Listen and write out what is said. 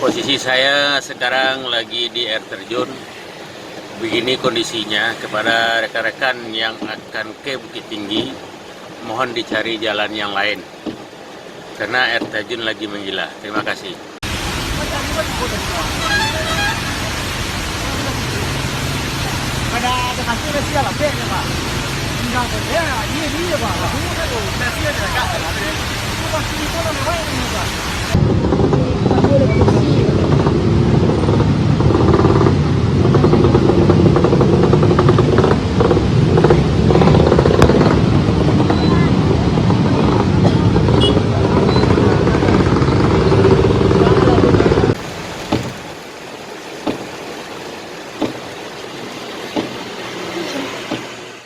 Posisi saya sekarang lagi di air terjun. Begini kondisinya. Kepada rekan-rekan yang akan ke Bukit Tinggi, mohon dicari jalan yang lain karena air terjun lagi menggila. Terima kasih. Ada kasih nasi lah, peknya pak. Enggak ada, ini dia pak. Semua itu nasi ada kat. Itu pasti itu namanya ini pak.